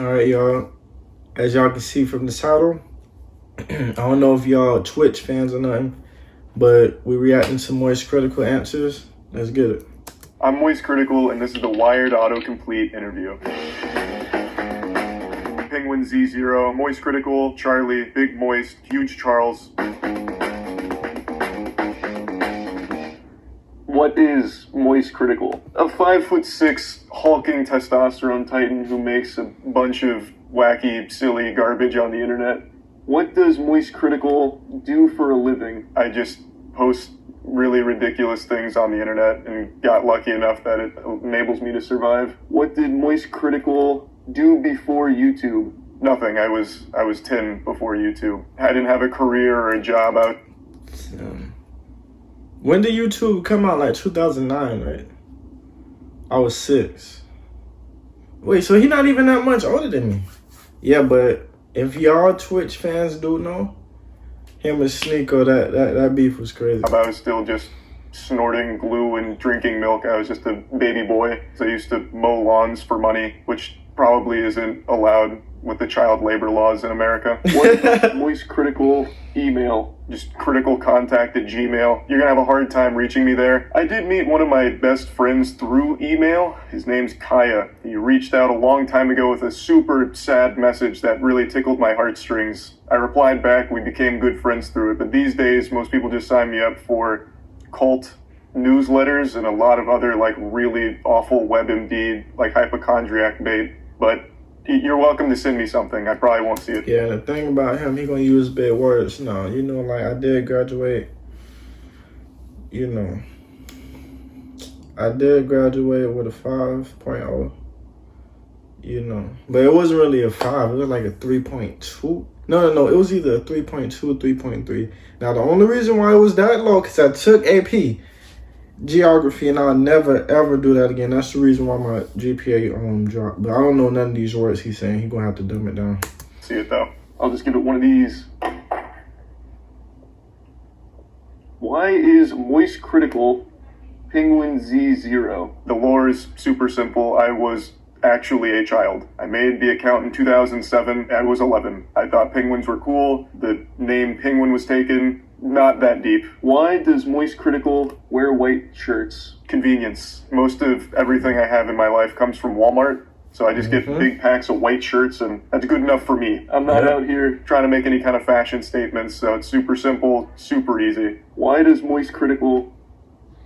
All right, y'all. As y'all can see from the title, I don't know if y'all Twitch fans or nothing, but we're reacting to MoistCr1TikaL answers. Let's get it. I'm MoistCr1TikaL, and this is the Wired Autocomplete interview. Penguin Z0, MoistCr1TikaL, Charlie, Big Moist, Huge Charles. What is MoistCr1TikaL? A 5'6" hulking testosterone titan who makes a bunch of wacky, silly garbage on the internet. What does MoistCr1TikaL do for a living? I just post really ridiculous things on the internet and got lucky enough that it enables me to survive. What did MoistCr1TikaL do before YouTube? Nothing. I was 10 before YouTube. I didn't have a career or a job out. When did YouTube come out? Like 2009, right? I was 6. Wait, so he not even that much older than me. Yeah, but if y'all Twitch fans do know, him and Sneeko, that beef was crazy. I was still just snorting glue and drinking milk. I was just a baby boy. So I used to mow lawns for money, which probably isn't allowed with the child labor laws in America. What MoistCr1TikaL email? Just criticalcontact@gmail. You're gonna have a hard time reaching me there. I did meet one of my best friends through email. His name's Kaya. He reached out a long time ago with a super sad message that really tickled my heartstrings. I replied back, we became good friends through it, but these days most people just sign me up for cult newsletters and a lot of other like really awful WebMD like hypochondriac bait. But you're welcome to send me something. I probably won't see it. Yeah, the thing about him, he gonna use big words. No, you know, like I did graduate. You know, I did graduate with a 5.0. You know, but it wasn't really a 5. It was like a 3.2. No. It was either a 3.2 or 3.3. Now, the only reason why it was that low, because I took AP geography, and I'll never ever do that again. That's the reason why my GPA dropped. But I don't know none of these words he's saying. He's gonna have to dumb it down. See it though. I'll just give it one of these. Why is MoistCr1TikaL Penguin Z0? The lore is super simple. I was actually a child. I made the account in 2007. I was 11. I thought penguins were cool. The name Penguin was taken. Not that deep. Why does MoistCr1TikaL wear white shirts? Convenience. Most of everything I have in my life comes from Walmart, so I just get big packs of white shirts, and that's good enough for me. I'm not out here trying to make any kind of fashion statements, so it's super simple, super easy. Why does MoistCr1TikaL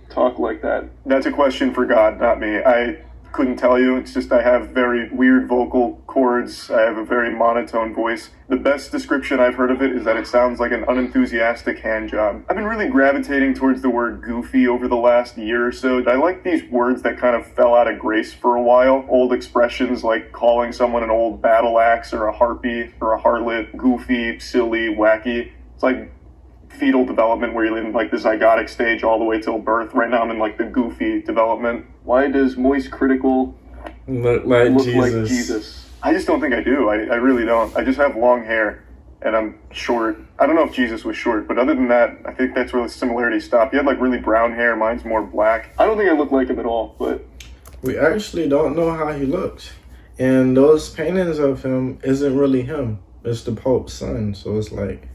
talk like that? That's a question for God, not me. I couldn't tell you. It's just I have very weird vocal cords. I have a very monotone voice. The best description I've heard of it is that it sounds like an unenthusiastic hand job. I've been really gravitating towards the word goofy over the last year or so. I like these words that kind of fell out of grace for a while. Old expressions like calling someone an old battle axe or a harpy or a harlot, goofy, silly, wacky. It's like fetal development where you're in like the zygotic stage all the way till birth. Right now I'm in like the goofy development. Why does MoistCr1TikaL look like Jesus? I just don't think I do. I really don't. I just have long hair and I'm short. I don't know if Jesus was short, but other than that, I think that's where the similarities stop. He had like really brown hair. Mine's more black. I don't think I look like him at all, but we actually don't know how he looks. And those paintings of him isn't really him. It's the Pope's son. So it's like,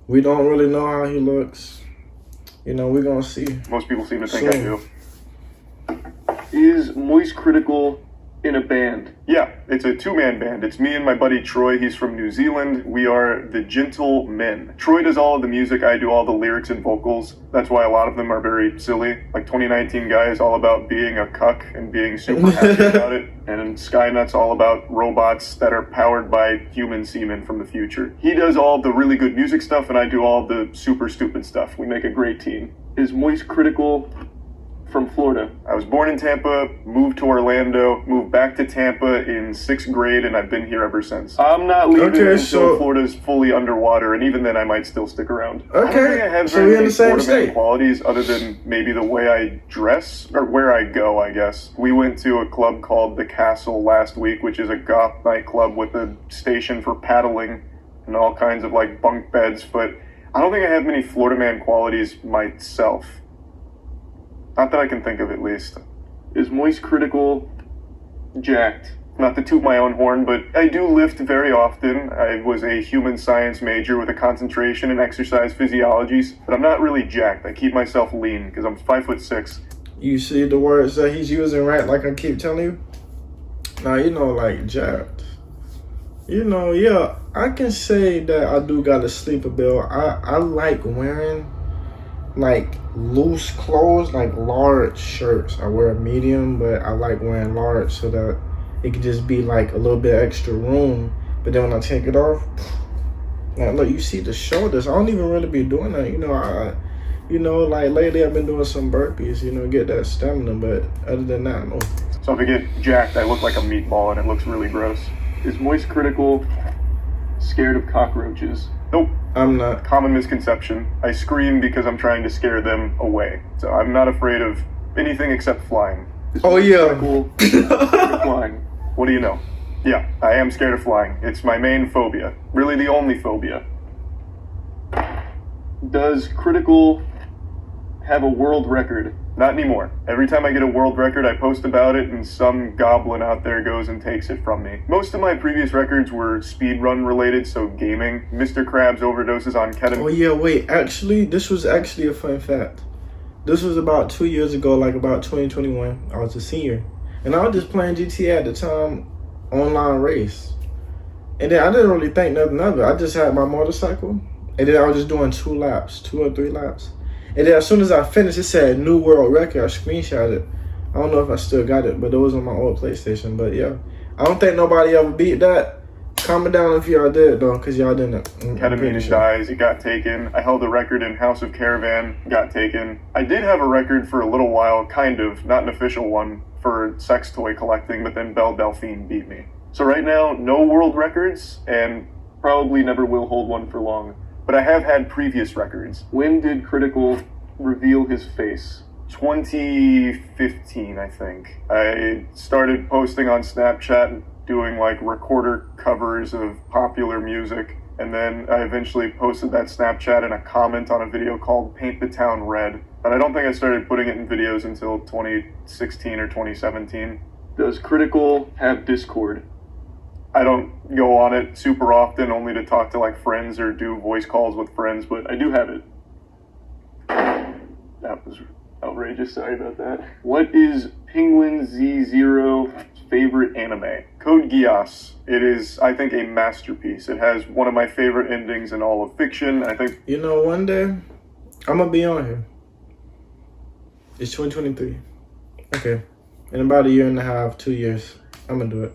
we don't really know how he looks. You know, we're gonna see. Most people seem to think I do. Is MoistCr1TikaL in a band? Yeah, it's a two-man band. It's me and my buddy Troy. He's from New Zealand. We are the Gentle Men. Troy does all of the music. I do all the lyrics and vocals. That's why a lot of them are very silly. Like 2019 Guy is all about being a cuck and being super happy about it. And Skynut's all about robots that are powered by human semen from the future. He does all the really good music stuff and I do all the super stupid stuff. We make a great team. Is MoistCr1TikaL from Florida? I was born in Tampa, moved to Orlando, moved back to Tampa in 6th grade, and I've been here ever since. I'm not leaving until Florida's fully underwater, and even then I might still stick around. I don't think I have very many Florida man qualities other than maybe the way I dress, or where I go, I guess. We went to a club called The Castle last week, which is a goth nightclub with a station for paddling and all kinds of like bunk beds, but I don't think I have many Florida man qualities myself. Not that I can think of, at least. Is MoistCr1TikaL jacked? Not to toot my own horn, but I do lift very often. I was a human science major with a concentration in exercise physiologies, but I'm not really jacked. I keep myself lean because I'm 5'6". You see the words that he's using, right? Like I keep telling you. Now, you know, like jacked. You know, yeah, I can say that I do got a sleeper bill. I like wearing like loose clothes, like large shirts. I wear a medium, but I like wearing large so that it could just be like a little bit extra room. But then when I take it off, now look, you see the shoulders. I don't even really be doing that. You know, like lately I've been doing some burpees, you know, get that stamina. But other than that, no. So if I get jacked, I look like a meatball and it looks really gross. Is MoistCr1TikaL scared of cockroaches? Nope. I'm not. Common misconception. I scream because I'm trying to scare them away. So I'm not afraid of anything except flying. Oh yeah. Flying. What do you know? Yeah, I am scared of flying. It's my main phobia. Really the only phobia. Does Critical have a world record? Not anymore. Every time I get a world record, I post about it and some goblin out there goes and takes it from me. Most of my previous records were speedrun related, so gaming. Mr. Krabs overdoses on ketamine. Oh yeah, wait, actually, this was actually a fun fact. This was about 2 years ago, like about 2021. I was a senior. And I was just playing GTA at the time, online race. And then I didn't really think nothing of it. I just had my motorcycle. And then I was just doing 2 or 3 laps. And then as soon as I finished, it said new world record. I screenshot it. I don't know if I still got it, but it was on my old PlayStation. But yeah, I don't think nobody ever beat that. Comment down if y'all did, though, because y'all didn't. Ketamine dies, it got taken. I held a record in House of Caravan, got taken. I did have a record for a little while, kind of, not an official one, for sex toy collecting, but then Belle Delphine beat me. So right now, no world records, and probably never will hold one for long. But I have had previous records. When did Critical reveal his face? 2015, I think. I started posting on Snapchat, doing like recorder covers of popular music, and then I eventually posted that Snapchat in a comment on a video called Paint the Town Red. But I don't think I started putting it in videos until 2016 or 2017. Does Critical have Discord? I don't go on it super often, only to talk to like friends or do voice calls with friends, but I do have it. That was outrageous, sorry about that. What is Penguin Z0's favorite anime? Code Geass. It is, I think, a masterpiece. It has one of my favorite endings in all of fiction. I think... You know, one day, I'm going to be on here. It's 2023. Okay. In about a year and a half, 2 years, I'm going to do it.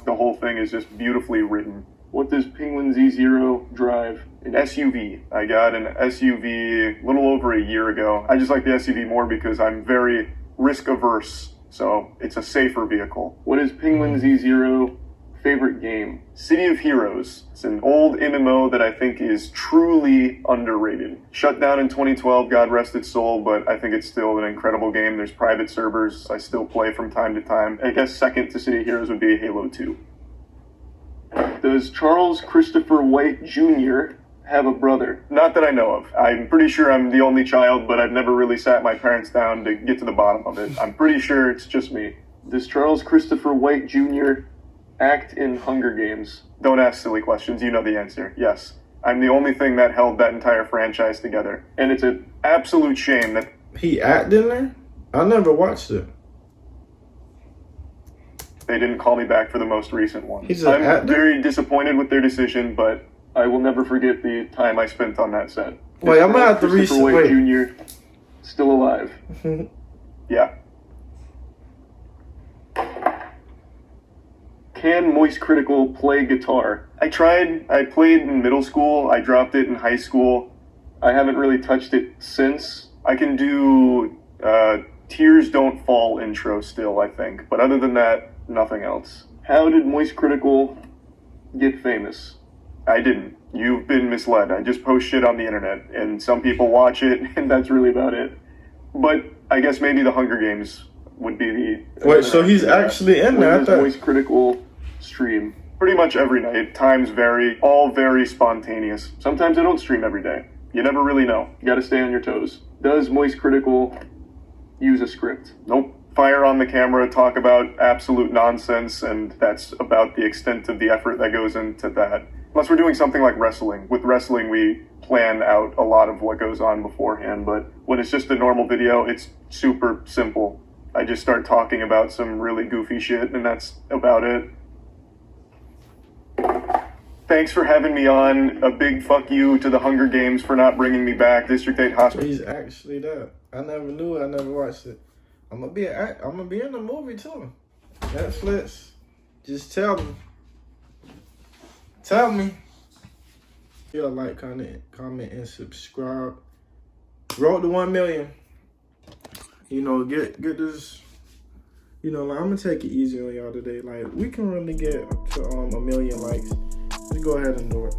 The whole thing is just beautifully written. What does Penguin Z0 drive? An SUV. I got an SUV a little over a year ago. I just like the SUV more because I'm very risk averse, so it's a safer vehicle. What is Penguin Z0 favorite game? City of Heroes. It's an old MMO that I think is truly underrated. Shut down in 2012, God rest its soul, but I think it's still an incredible game. There's private servers I still play from time to time. I guess second to City of Heroes would be Halo 2. Does Charles Christopher White Jr. have a brother? Not that I know of. I'm pretty sure I'm the only child, but I've never really sat my parents down to get to the bottom of it. I'm pretty sure it's just me. Does Charles Christopher White Jr. act in Hunger Games? Don't ask silly questions, you know the answer. Yes. I'm the only thing that held that entire franchise together. And it's an absolute shame that... He acted in there? I never watched it. They didn't call me back for the most recent one. He's an actor? I'm very disappointed with their decision, but I will never forget the time I spent on that set. Wait, I'm gonna have to Christopher White Jr. still alive. Yeah. Can MoistCr1TikaL play guitar? I tried. I played in middle school. I dropped it in high school. I haven't really touched it since. I can do Tears Don't Fall intro still, I think. But other than that, nothing else. How did MoistCr1TikaL get famous? I didn't. You've been misled. I just post shit on the internet, and some people watch it, and that's really about it. But I guess maybe the Hunger Games would be the... Wait, so he's actually in there? When does MoistCr1TikaL stream? Pretty much every night. Times vary. All very spontaneous. Sometimes I don't stream every day. You never really know. You gotta stay on your toes. Does MoistCr1TikaL use a script? Nope. fire on the camera, talk about absolute nonsense, and that's about the extent of the effort that goes into that. Unless we're doing something like wrestling. With wrestling, we plan out a lot of what goes on beforehand, but when it's just a normal video, it's super simple. I just start talking about some really goofy shit, and that's about it. Thanks for having me on. A big fuck you to the Hunger Games for not bringing me back. District 8 Hospital. He's actually that. I never knew it. I never watched it. I'm gonna be in the movie too. Netflix. Just tell me. Tell me. Feel like, comment, and subscribe. Road to 1 million. You know, get this. You know, like, I'm gonna take it easy on y'all today. Like, we can really get to 1 million likes. Let's go ahead and do it.